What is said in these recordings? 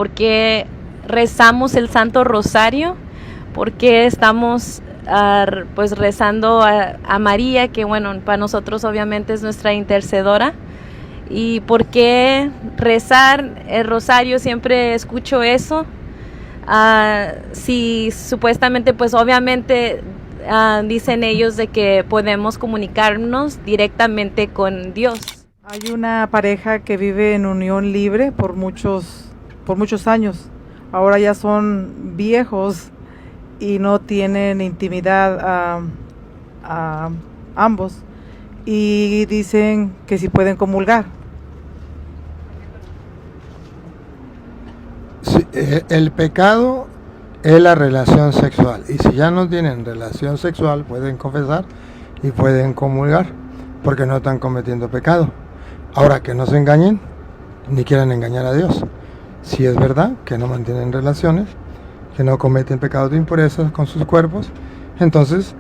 ¿Por qué rezamos el Santo Rosario? ¿Por qué estamos pues rezando a María, que bueno, para nosotros obviamente es nuestra intercedora? ¿Y por qué rezar el rosario? Siempre escucho eso. Si supuestamente, pues obviamente dicen ellos de que podemos comunicarnos directamente con Dios. Hay una pareja que vive en unión libre por muchos años. Ahora ya son viejos y no tienen intimidad a ambos. Y dicen que si pueden comulgar. Sí, el pecado es la relación sexual. Y si ya no tienen relación sexual, pueden confesar y pueden comulgar, porque no están cometiendo pecado. Ahora, que no se engañen, ni quieran engañar a Dios. Si es verdad que no mantienen relaciones, que no cometen pecados de impurezas con sus cuerpos, entonces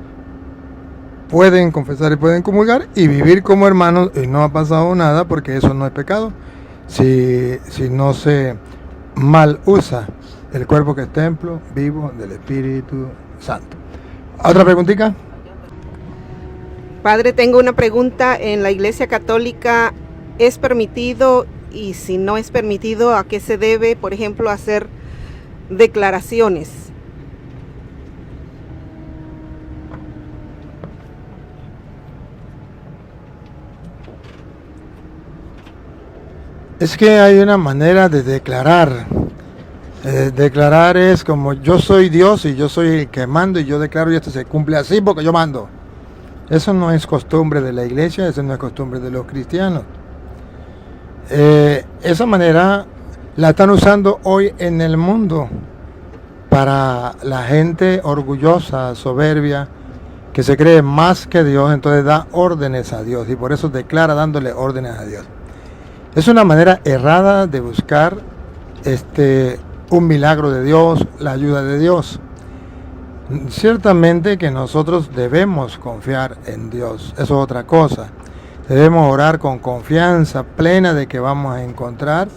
pueden confesar y pueden comulgar y vivir como hermanos, y no ha pasado nada, porque eso no es pecado. Si no se mal usa el cuerpo, que es templo vivo del Espíritu Santo. ¿Otra preguntita? Padre, tengo una pregunta. En la Iglesia Católica, ¿es permitido? Y si no es permitido, ¿a qué se debe, por ejemplo, hacer declaraciones? Es que hay una manera de declarar. Declarar es como: yo soy Dios y yo soy el que mando, y yo declaro, y esto se cumple así porque yo mando. Eso no es costumbre de la iglesia, eso no es costumbre de los cristianos. Esa manera la están usando hoy en el mundo para la gente orgullosa, soberbia, que se cree más que Dios, entonces da órdenes a Dios, y por eso declara dándole órdenes a Dios. Es una manera errada de buscar un milagro de Dios, la ayuda de Dios. Ciertamente que nosotros debemos confiar en Dios, eso es otra cosa. Debemos orar con confianza plena de que vamos a encontrar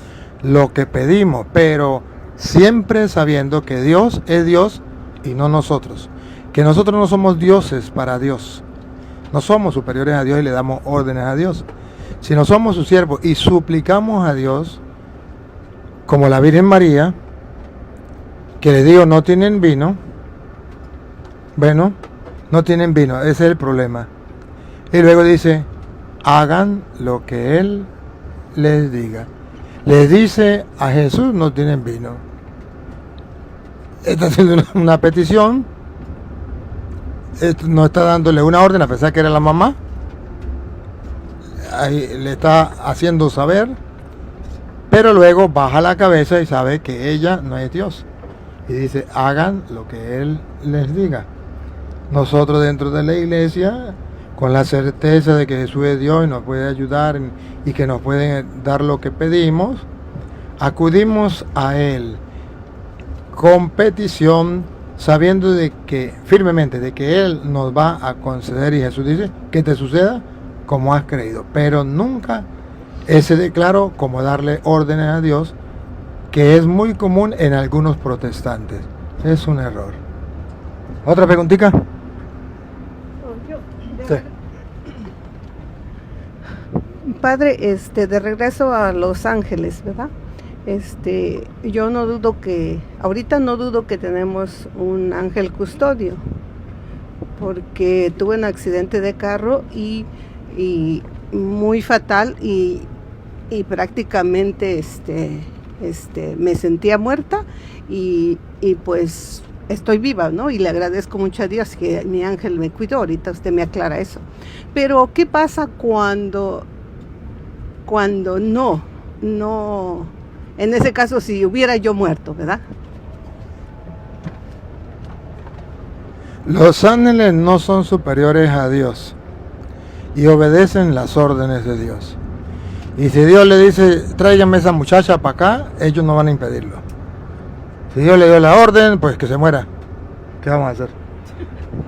lo que pedimos, pero siempre sabiendo que Dios es Dios y no nosotros. Que nosotros no somos dioses para Dios. No somos superiores a Dios y le damos órdenes a Dios. Si no somos sus siervos y suplicamos a Dios, como la Virgen María, que le digo: no tienen vino. Bueno, no tienen vino, ese es el problema. Y luego dice: hagan lo que Él les diga. Les dice a Jesús: no tienen vino. Está haciendo una petición. No está dándole una orden, a pesar que era la mamá. Ahí le está haciendo saber. Pero luego baja la cabeza y sabe que ella no es Dios. Y dice: hagan lo que Él les diga. Nosotros dentro de la iglesia, con la certeza de que Jesús es Dios y nos puede ayudar y que nos puede dar lo que pedimos, acudimos a Él con petición, sabiendo de que firmemente de que Él nos va a conceder, y Jesús dice: que te suceda como has creído. Pero nunca ese declaro como darle órdenes a Dios, que es muy común en algunos protestantes. Es un error. ¿Otra preguntita? Sí. Padre, de regreso a Los Ángeles, ¿verdad? Yo no dudo ahorita no dudo que tenemos un ángel custodio, porque tuve un accidente de carro y muy fatal, y prácticamente me sentía muerta, y pues estoy viva, ¿no? Y le agradezco mucho a Dios que mi ángel me cuidó. Ahorita usted me aclara eso. Pero ¿qué pasa cuando no, en ese caso, si hubiera yo muerto, ¿verdad? Los ángeles no son superiores a Dios y obedecen las órdenes de Dios. Y si Dios le dice: tráigame esa muchacha para acá, ellos no van a impedirlo. Si Dios le dio la orden, pues que se muera. ¿Qué vamos a hacer?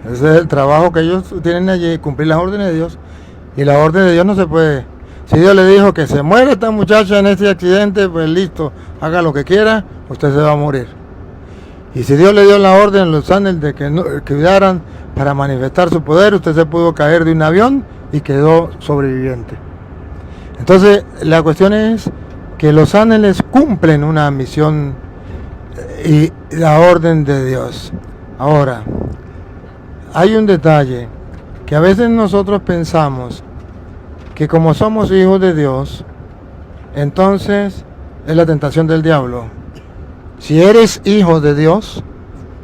Ese es el trabajo que ellos tienen allí, cumplir las órdenes de Dios. Y la orden de Dios no se puede. Si Dios le dijo que se muere esta muchacha en este accidente, pues listo, haga lo que quiera, usted se va a morir. Y si Dios le dio la orden a los ángeles de que cuidaran para manifestar su poder, usted se pudo caer de un avión y quedó sobreviviente. Entonces, la cuestión es que los ángeles cumplen una misión y la orden de Dios. Ahora, hay un detalle que a veces nosotros pensamos que como somos hijos de Dios, entonces es la tentación del diablo. Si eres hijo de Dios,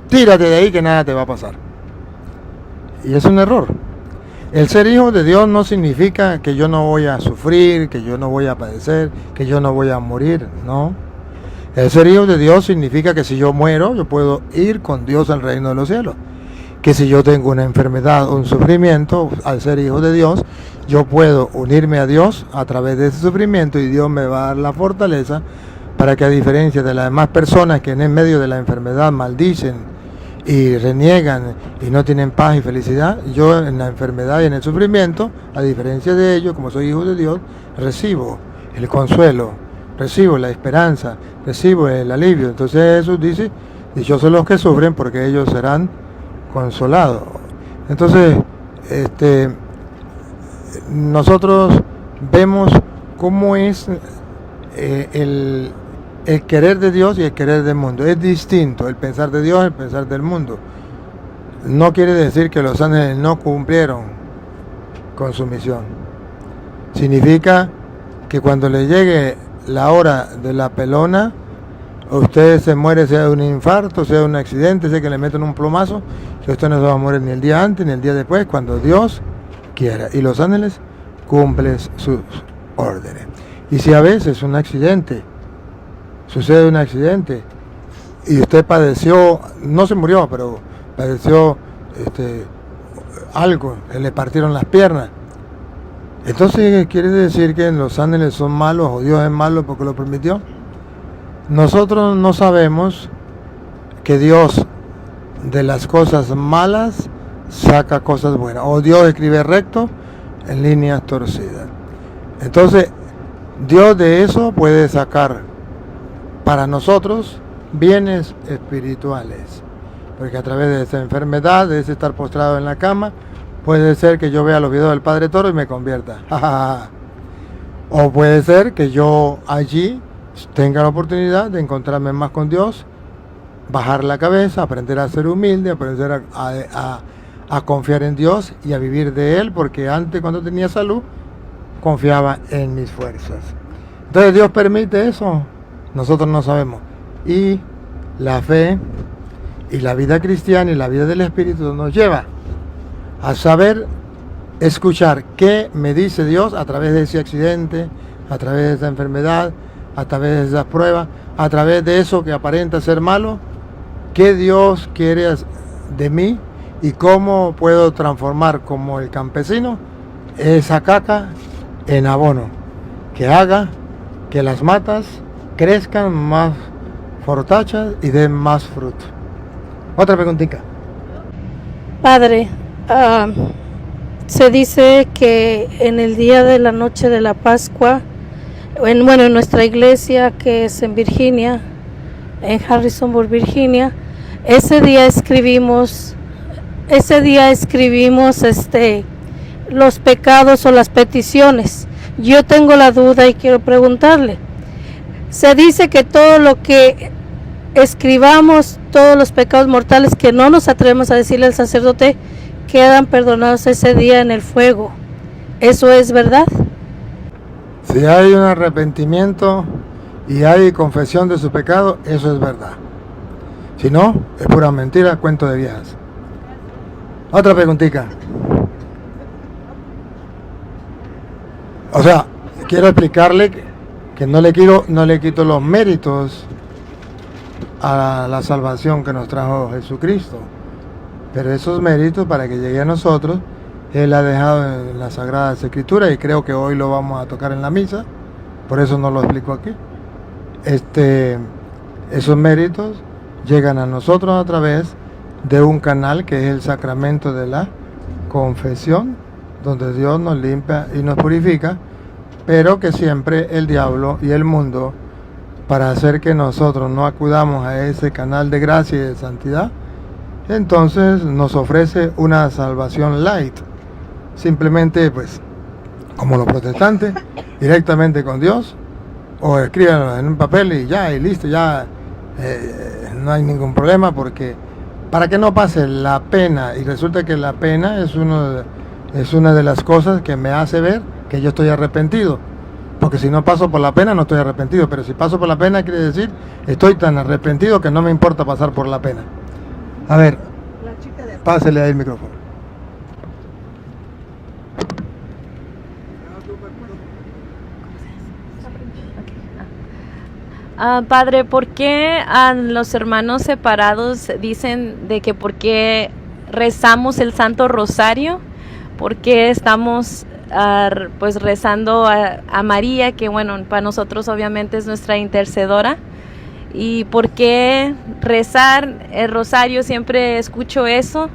tírate de ahí que nada te va a pasar. Y es un error. El ser hijo de Dios no significa que yo no voy a sufrir, que yo no voy a padecer, que yo no voy a morir, no. El ser hijo de Dios significa que si yo muero, yo puedo ir con Dios al reino de los cielos. Que si yo tengo una enfermedad o un sufrimiento, al ser hijo de Dios, yo puedo unirme a Dios a través de ese sufrimiento y Dios me va a dar la fortaleza para que, a diferencia de las demás personas que en medio de la enfermedad maldicen y reniegan y no tienen paz y felicidad, yo en la enfermedad y en el sufrimiento, a diferencia de ellos, como soy hijo de Dios, recibo el consuelo, recibo la esperanza, recibo el alivio. Entonces Jesús dice, dichosos los que sufren porque ellos serán consolados. Entonces, nosotros vemos cómo es el querer de Dios y el querer del mundo. Es distinto el pensar de Dios y el pensar del mundo. No quiere decir que los ángeles no cumplieron con su misión. Significa que cuando le llegue la hora de la pelona, usted se muere, sea de un infarto, sea de un accidente, sea que le meten un plomazo, que usted no se va a morir ni el día antes ni el día después, cuando Dios quiera. Y los ángeles cumplen sus órdenes. Y si a veces un accidente, sucede un accidente, y usted padeció, no se murió, pero padeció algo, le partieron las piernas, entonces quiere decir que los ángeles son malos o Dios es malo porque lo permitió. Nosotros no sabemos que Dios de las cosas malas saca cosas buenas, o Dios escribe recto en líneas torcidas. Entonces Dios de eso puede sacar para nosotros bienes espirituales, porque a través de esa enfermedad, de ese estar postrado en la cama, puede ser que yo vea los videos del Padre Toro y me convierta. O puede ser que yo allí tenga la oportunidad de encontrarme más con Dios, bajar la cabeza, aprender a ser humilde, aprender a confiar en Dios y a vivir de Él, porque antes, cuando tenía salud, confiaba en mis fuerzas. Entonces Dios permite eso, nosotros no sabemos. Y la fe y la vida cristiana y la vida del Espíritu nos lleva a saber escuchar qué me dice Dios a través de ese accidente, a través de esa enfermedad, a través de esas pruebas, a través de eso que aparenta ser malo, qué Dios quiere de mí y cómo puedo transformar, como el campesino, esa caca en abono, que haga que las matas crezcan más fortachas y den más fruto. Otra preguntita. Padre, se dice que en el día de la noche de la Pascua, en nuestra iglesia, que es en Virginia, en Harrisonburg, Virginia, ese día escribimos los pecados o las peticiones. Yo tengo la duda y quiero preguntarle. Se dice que todo lo que escribamos, todos los pecados mortales que no nos atrevemos a decirle al sacerdote, quedan perdonados ese día en el fuego. ¿Eso es verdad? Si hay un arrepentimiento y hay confesión de su pecado, eso es verdad. Si no, es pura mentira, cuento de viejas. Otra preguntita. O sea, quiero explicarle que no le quito los méritos a la salvación que nos trajo Jesucristo, pero esos méritos, para que llegue a nosotros, Él ha dejado en las Sagradas Escrituras, y creo que hoy lo vamos a tocar en la misa, por eso no lo explico aquí. Esos méritos llegan a nosotros a través de un canal que es el sacramento de la confesión, donde Dios nos limpia y nos purifica, pero que siempre el diablo y el mundo para hacer que nosotros no acudamos a ese canal de gracia y de santidad, entonces nos ofrece una salvación light. Simplemente, pues, como los protestantes, directamente con Dios, o escríbanlo en un papel y ya, y listo, ya no hay ningún problema, porque para que no pase la pena, y resulta que la pena es una de las cosas que me hace ver que yo estoy arrepentido. Porque si no paso por la pena no estoy arrepentido, pero si paso por la pena quiere decir estoy tan arrepentido que no me importa pasar por la pena. A ver, pásele ahí el micrófono. Padre, ¿por qué los hermanos separados dicen de que por qué rezamos el Santo Rosario? ¿Por qué estamos pues rezando a María, que bueno, para nosotros obviamente es nuestra intercedora? ¿Y por qué rezar el rosario? Siempre escucho eso.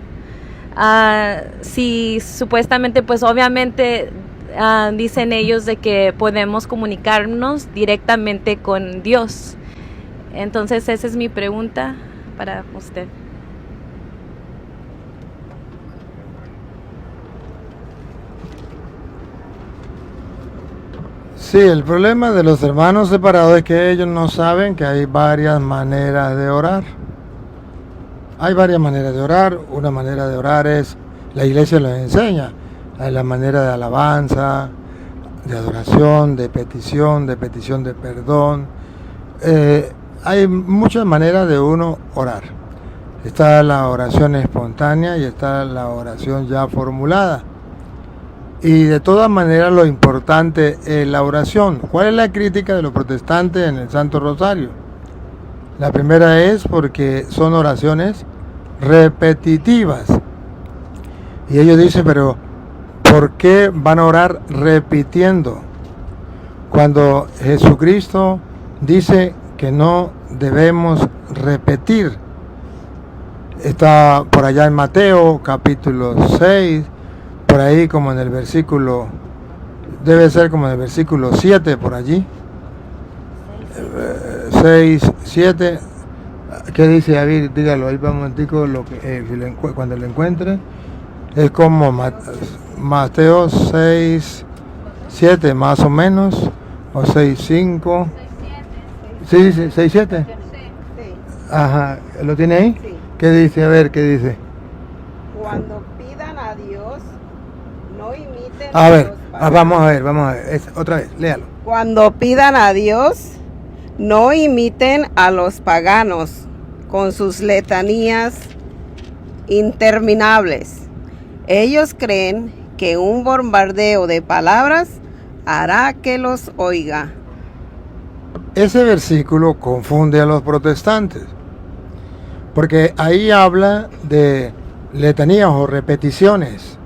Si supuestamente, pues obviamente dicen ellos de que podemos comunicarnos directamente con Dios. Entonces esa es mi pregunta para usted. Sí, el problema de los hermanos separados es que ellos no saben que hay varias maneras de orar. Hay varias maneras de orar. Una manera de orar es, la iglesia los enseña, hay la manera de alabanza, de adoración, de petición de perdón. Hay muchas maneras de uno orar. Está la oración espontánea y está la oración ya formulada. Y de todas maneras lo importante es la oración. ¿Cuál es la crítica de los protestantes en el Santo Rosario? La primera es porque son oraciones repetitivas. Y ellos dicen, pero ¿por qué van a orar repitiendo? Cuando Jesucristo dice que no debemos repetir. Está por allá en Mateo capítulo 6. Por ahí como en el versículo, debe ser como en el versículo 7 por allí, 6, 7, ¿qué dice David? Dígalo ahí para un momentico, cuando lo encuentre, es como Mateo 6, 7 más o menos, o 6, 5, sí, 6, 7, ajá, ¿lo tiene ahí? Sí. ¿Qué dice? A ver, ¿qué dice? Cuando pidan a Dios, no imiten A ver, los paganos. vamos a ver, otra vez, léalo. Cuando pidan a Dios, no imiten a los paganos con sus letanías interminables. Ellos creen que un bombardeo de palabras hará que los oiga. Ese versículo confunde a los protestantes, porque ahí habla de letanías o repeticiones.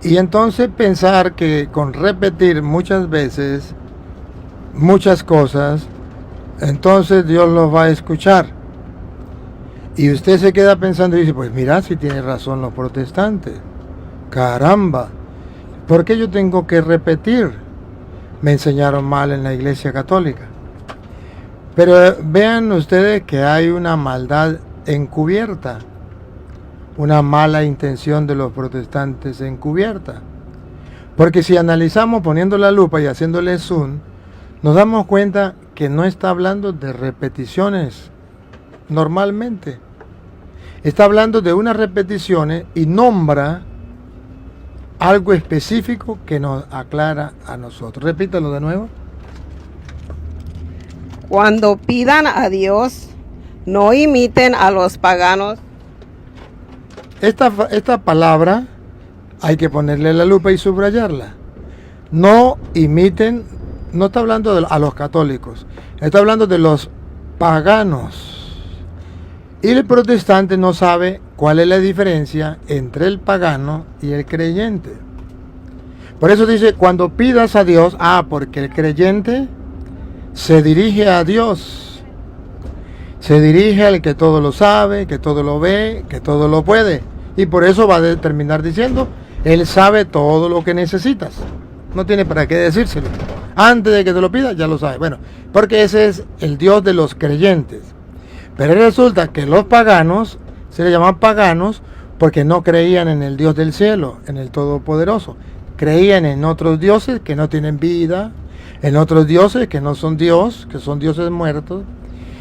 Y entonces pensar que con repetir muchas veces muchas cosas, entonces Dios los va a escuchar. Y usted se queda pensando y dice, pues mira, si tiene razón los protestantes. Caramba, ¿por qué yo tengo que repetir? Me enseñaron mal en la Iglesia Católica. Pero vean ustedes que hay una maldad encubierta, una mala intención de los protestantes encubierta. Porque si analizamos poniendo la lupa y haciéndole zoom, nos damos cuenta que no está hablando de repeticiones normalmente. Está hablando de unas repeticiones y nombra algo específico que nos aclara a nosotros. Repítalo de nuevo. Cuando pidan a Dios, no imiten a los paganos. Esta palabra hay que ponerle la lupa y subrayarla. No imiten, no está hablando a los católicos, está hablando de los paganos. Y el protestante no sabe cuál es la diferencia entre el pagano y el creyente. Por eso dice, cuando pidas a Dios, porque el creyente se dirige a Dios. Se dirige al que todo lo sabe, que todo lo ve, que todo lo puede. Y por eso va a terminar diciendo, Él sabe todo lo que necesitas. No tiene para qué decírselo. Antes de que te lo pida, ya lo sabes. Bueno, porque ese es el Dios de los creyentes. Pero resulta que los paganos, se les llaman paganos porque no creían en el Dios del cielo, en el Todopoderoso. Creían en otros dioses que no tienen vida, en otros dioses que no son Dios, que son dioses muertos.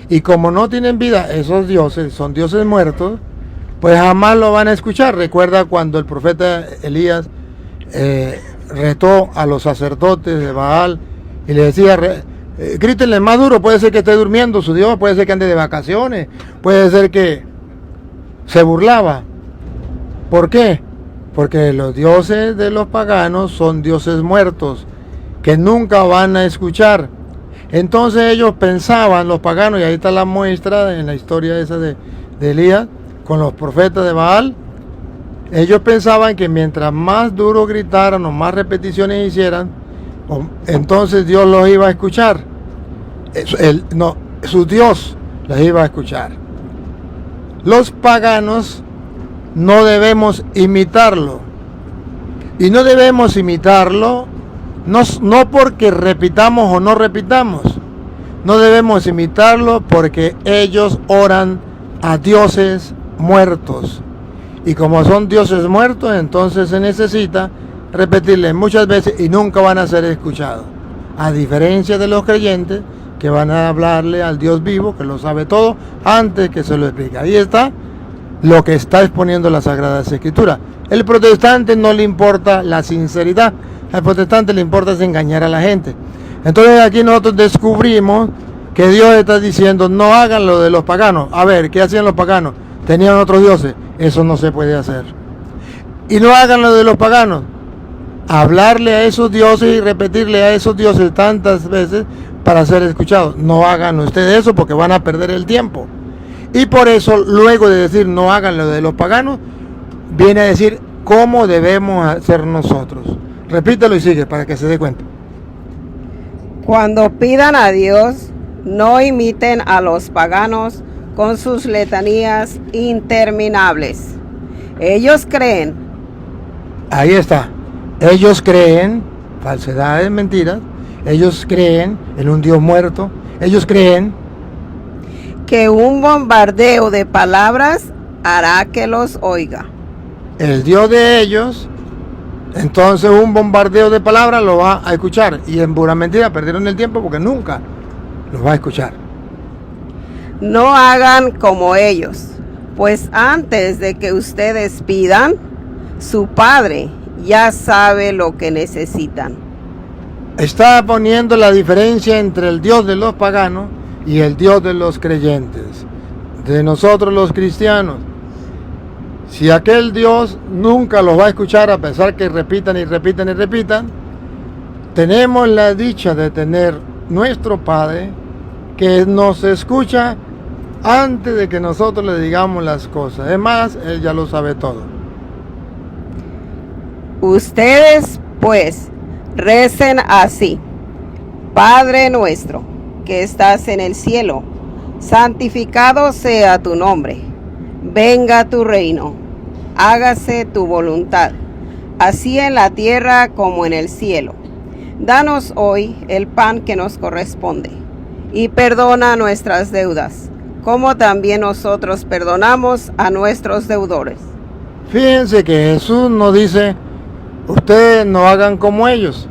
Y como no tienen vida, esos dioses son dioses muertos, pues jamás lo van a escuchar. Recuerda cuando el profeta Elías retó a los sacerdotes de Baal y le decía, grítenle más duro, puede ser que esté durmiendo su Dios, puede ser que ande de vacaciones, puede ser que se burlaba. ¿Por qué? Porque los dioses de los paganos son dioses muertos, que nunca van a escuchar. Entonces ellos pensaban, los paganos, y ahí está la muestra en la historia esa de Elías, con los profetas de Baal, ellos pensaban que mientras más duro gritaran o más repeticiones hicieran, entonces Dios los iba a escuchar. Su Dios los iba a escuchar. Los paganos no debemos imitarlo. Y no debemos imitarlo no porque repitamos o no repitamos. No debemos imitarlo porque ellos oran a dioses muertos. Y como son dioses muertos, entonces se necesita repetirles muchas veces y nunca van a ser escuchados. A diferencia de los creyentes que van a hablarle al Dios vivo, que lo sabe todo, antes que se lo explique. Ahí está lo que está exponiendo las Sagradas Escrituras. El protestante no le importa la sinceridad, al protestante le importa es engañar a la gente. Entonces aquí nosotros descubrimos que Dios está diciendo, no hagan lo de los paganos. A ver, ¿qué hacían los paganos? Tenían otros dioses. Eso no se puede hacer. Y no hagan lo de los paganos. Hablarle a esos dioses y repetirle a esos dioses tantas veces para ser escuchados. No hagan ustedes eso porque van a perder el tiempo. Y por eso, luego de decir no hagan lo de los paganos, viene a decir cómo debemos hacer nosotros. Repítelo y sigue para que se dé cuenta. Cuando pidan a Dios, no imiten a los paganos con sus letanías interminables. Ellos creen. Ahí está. Ellos creen, falsedades, mentiras. Ellos creen en un Dios muerto. Ellos creen que un bombardeo de palabras hará que los oiga. El Dios de ellos, entonces un bombardeo de palabras lo va a escuchar. Y en pura mentira perdieron el tiempo porque nunca los va a escuchar. No hagan como ellos, pues antes de que ustedes pidan, su Padre ya sabe lo que necesitan. Está poniendo la diferencia entre el Dios de los paganos y el Dios de los creyentes, de nosotros los cristianos. Si aquel Dios nunca los va a escuchar a pesar que repitan y repitan y repitan, tenemos la dicha de tener nuestro Padre que nos escucha antes de que nosotros le digamos las cosas. Es más, Él ya lo sabe todo. Ustedes, pues, recen así: Padre nuestro, que estás en el cielo, santificado sea tu nombre. Venga tu reino. Hágase tu voluntad, así en la tierra como en el cielo. Danos hoy el pan que nos corresponde, y perdona nuestras deudas, como también nosotros perdonamos a nuestros deudores. Fíjense que Jesús nos dice, ustedes no hagan como ellos.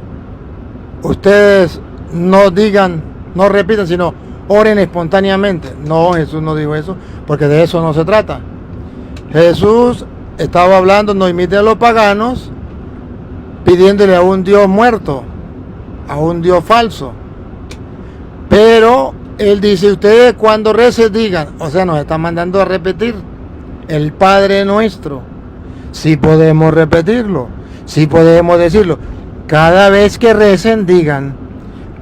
Ustedes no digan, no repitan, sino oren espontáneamente. No, Jesús no dijo eso, porque de eso no se trata. Jesús estaba hablando, no imiten a los paganos, pidiéndole a un Dios muerto, a un Dios falso. Pero Él dice, ustedes cuando recen digan, o sea, nos está mandando a repetir el Padre Nuestro. Sí podemos repetirlo, sí podemos decirlo. Cada vez que recen digan,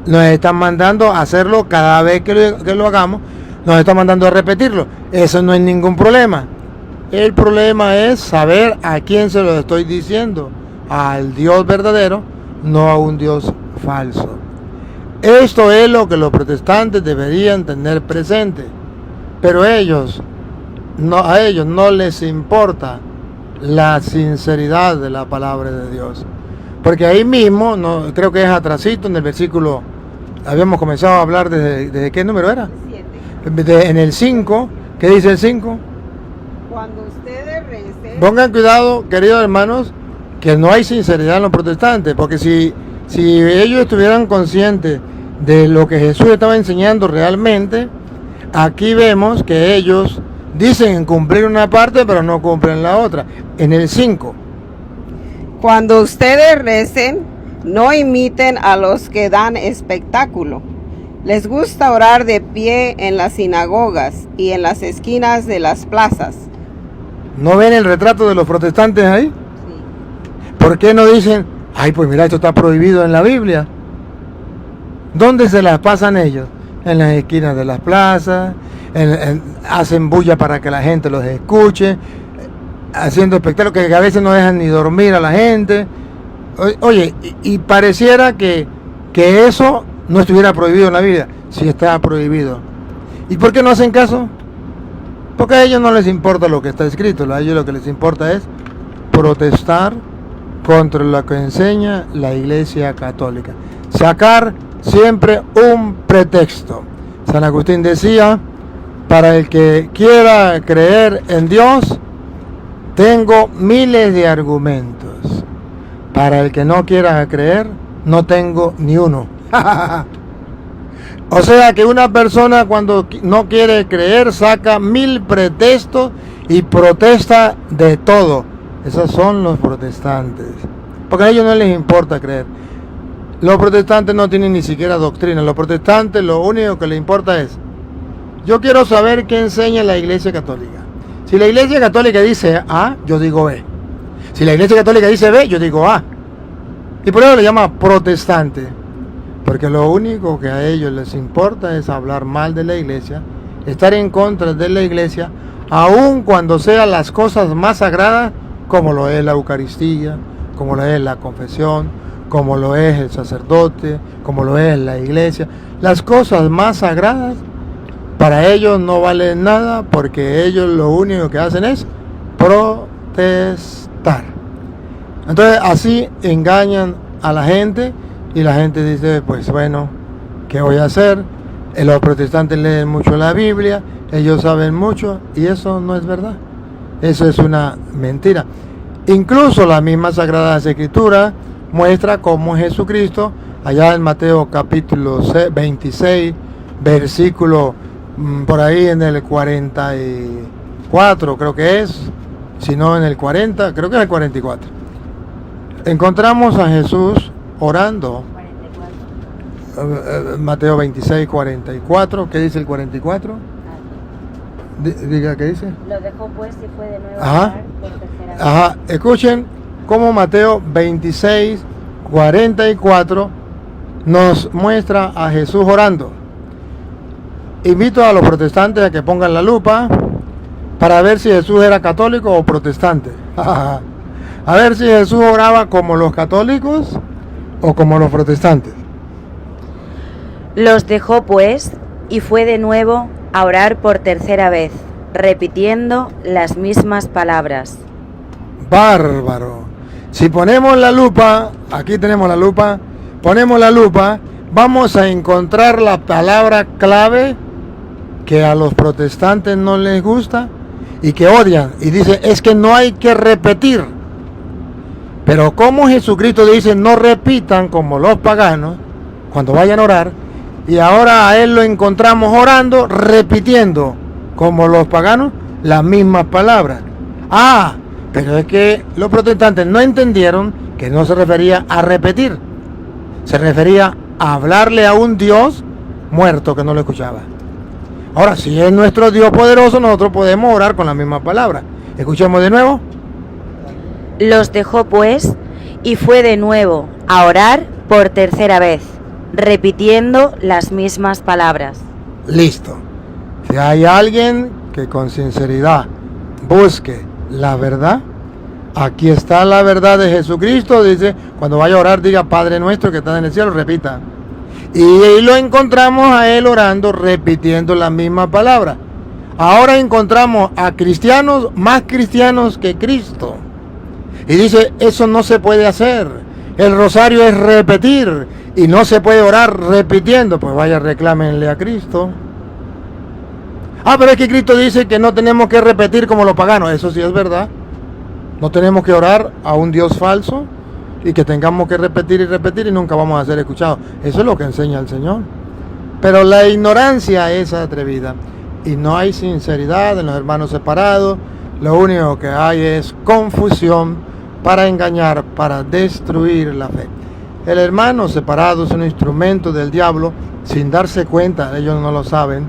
nos están mandando a hacerlo cada vez que lo hagamos, nos están mandando a repetirlo. Eso no es ningún problema. El problema es saber a quién se lo estoy diciendo, al Dios verdadero, no a un Dios falso. Esto es lo que los protestantes deberían tener presente, pero a ellos no les importa la sinceridad de la palabra de Dios, Porque ahí mismo, no, creo que es atrasito en el versículo, habíamos comenzado a hablar desde ¿qué número era? 7. En el 5, ¿qué dice el 5? Cuando ustedes recen, Pongan cuidado, queridos hermanos, que no hay sinceridad en los protestantes, porque si ellos estuvieran conscientes de lo que Jesús estaba enseñando realmente, aquí vemos que ellos dicen cumplir una parte, pero no cumplen la otra. En el 5. cuando ustedes recen, no imiten a los que dan espectáculo. Les gusta orar de pie en las sinagogas y en las esquinas de las plazas. ¿No ven el retrato de los protestantes ahí? ¿Por qué no dicen, ay, pues mira, esto está prohibido en la Biblia? ¿Dónde se las pasan ellos? En las esquinas de las plazas, hacen bulla para que la gente los escuche, haciendo espectáculos que a veces no dejan ni dormir a la gente. Oye, y pareciera que eso no estuviera prohibido en la Biblia. Sí está prohibido. ¿Y por qué no hacen caso? Porque a ellos no les importa lo que está escrito, a ellos lo que les importa es protestar contra lo que enseña la Iglesia Católica. Sacar siempre un pretexto. San Agustín decía, para el que quiera creer en Dios, tengo miles de argumentos. Para el que no quiera creer, no tengo ni uno. O sea que una persona cuando no quiere creer saca 1000 pretextos y protesta de todo. Esos son los protestantes. Porque a ellos no les importa creer. Los protestantes no tienen ni siquiera doctrina. Los protestantes lo único que les importa es, yo quiero saber qué enseña la Iglesia Católica. Si la Iglesia Católica dice A, yo digo B. Si la Iglesia Católica dice B, yo digo A. Y por eso le llama protestante. Porque lo único que a ellos les importa es hablar mal de la Iglesia, estar en contra de la Iglesia, aun cuando sean las cosas más sagradas, como lo es la Eucaristía, como lo es la confesión, como lo es el sacerdote, como lo es la Iglesia. Las cosas más sagradas para ellos no valen nada, porque ellos lo único que hacen es protestar. Entonces así engañan a la gente y la gente dice, pues bueno, ¿qué voy a hacer? Los protestantes leen mucho la Biblia, ellos saben mucho, y eso no es verdad. Eso es una mentira. Incluso la misma Sagrada Escritura muestra cómo Jesucristo, allá en Mateo capítulo 26, versículo por ahí en el 44, creo que es, si no en el 40, creo que es el 44. Encontramos a Jesús orando. 44. Mateo 26, 44. ¿Qué dice el 44? Diga, ¿qué dice? Lo dejó pues y fue de nuevo Ajá. a orar por tercera vez. Ajá. Escuchen cómo Mateo 26, 44 nos muestra a Jesús orando. Invito a los protestantes a que pongan la lupa para ver si Jesús era católico o protestante. A ver si Jesús oraba como los católicos o como los protestantes. Los dejó pues y fue de nuevo a orar por tercera vez, repitiendo las mismas palabras. Bárbaro. Si ponemos la lupa, aquí tenemos la lupa, ponemos la lupa, vamos a encontrar la palabra clave que a los protestantes no les gusta y que odian. Y dice, es que no hay que repetir. Pero como Jesucristo dice, no repitan como los paganos cuando vayan a orar, y ahora a Él lo encontramos orando, repitiendo como los paganos las mismas palabras. Pero es que los protestantes no entendieron que no se refería a repetir, se refería a hablarle a un Dios muerto que no lo escuchaba. Ahora, si es nuestro Dios poderoso, nosotros podemos orar con la misma palabra. Escuchemos de nuevo. Los dejó pues y fue de nuevo a orar por tercera vez, repitiendo las mismas palabras. Listo. Si hay alguien que con sinceridad busque la verdad, aquí está la verdad de Jesucristo. Dice, cuando vaya a orar, diga, Padre nuestro que estás en el cielo, repita. Y ahí lo encontramos a Él orando, repitiendo la misma palabra. Ahora encontramos a cristianos más cristianos que Cristo. Y dice, eso no se puede hacer. el rosario es repetir y no se puede orar repitiendo, pues vaya, reclámenle a Cristo. Pero es que Cristo dice que no tenemos que repetir como los paganos. Eso sí es verdad. No tenemos que orar a un Dios falso y que tengamos que repetir y repetir y nunca vamos a ser escuchados. Eso es lo que enseña el Señor. Pero la ignorancia es atrevida y no hay sinceridad en los hermanos separados. Lo único que hay es confusión para engañar, para destruir la fe. El hermano separado es un instrumento del diablo sin darse cuenta. Ellos no lo saben.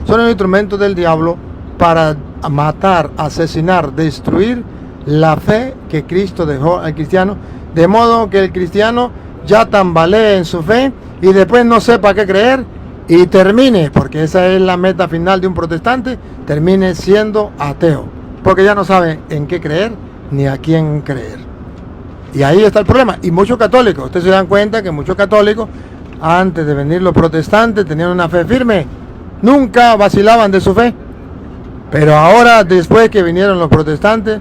Son un instrumento del diablo para matar, asesinar, destruir la fe que Cristo dejó al cristiano, de modo que el cristiano ya tambalee en su fe y después no sepa qué creer y termine, porque esa es la meta final de un protestante, termine siendo ateo, porque ya no sabe en qué creer ni a quién creer. Y ahí está el problema. Y muchos católicos, ustedes se dan cuenta que muchos católicos, antes de venir los protestantes, tenían una fe firme, nunca vacilaban de su fe. Pero ahora, después que vinieron los protestantes,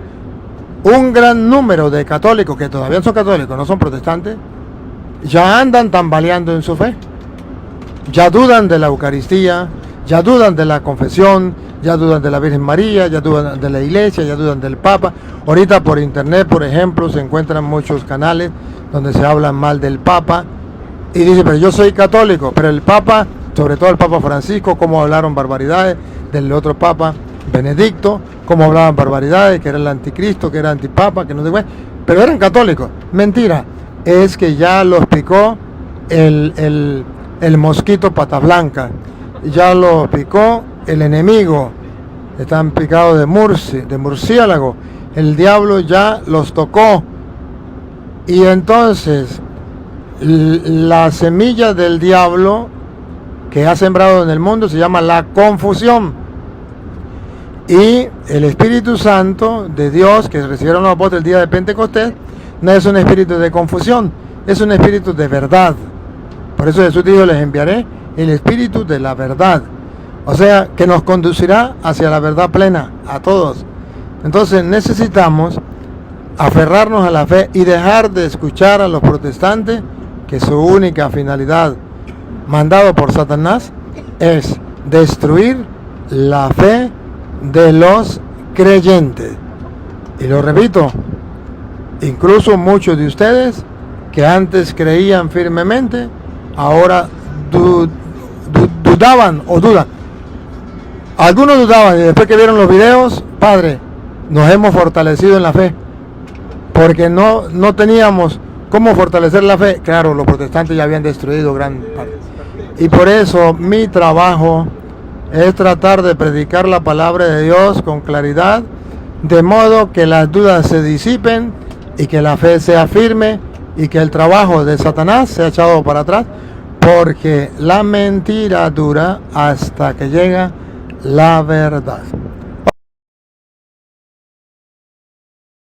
un gran número de católicos, que todavía son católicos, no son protestantes, ya andan tambaleando en su fe. Ya dudan de la Eucaristía, ya dudan de la confesión, ya dudan de la Virgen María, ya dudan de la Iglesia, ya dudan del Papa. Ahorita por internet, por ejemplo, se encuentran muchos canales donde se habla mal del Papa. Y dice, pero yo soy católico, pero el Papa, sobre todo el Papa Francisco, cómo hablaron barbaridades del otro Papa Benedicto, cómo hablaban barbaridades, que era el anticristo, que era antipapa, que no sé qué, pero eran católicos. Mentira, es que ya los picó el mosquito pata blanca, ya los picó el enemigo, están picados de murciélago, el diablo ya los tocó. Y entonces la semilla del diablo que ha sembrado en el mundo se llama la confusión. Y el Espíritu Santo de Dios que recibieron los apóstoles el día de Pentecostés no es un espíritu de confusión, es un espíritu de verdad. Por eso Jesús dijo, les enviaré el espíritu de la verdad. O sea, que nos conducirá hacia la verdad plena, a todos. Entonces necesitamos aferrarnos a la fe y dejar de escuchar a los protestantes, que su única finalidad, mandado por Satanás, es destruir la fe de los creyentes. Y lo repito, incluso muchos de ustedes que antes creían firmemente, ahora dudaban o dudan. Algunos dudaban y después que vieron los videos, Padre, nos hemos fortalecido en la fe, porque no teníamos cómo fortalecer la fe. Claro, los protestantes ya habían destruido gran parte. Y por eso mi trabajo es tratar de predicar la palabra de Dios con claridad, de modo que las dudas se disipen y que la fe sea firme y que el trabajo de Satanás sea echado para atrás, porque la mentira dura hasta que llega la verdad.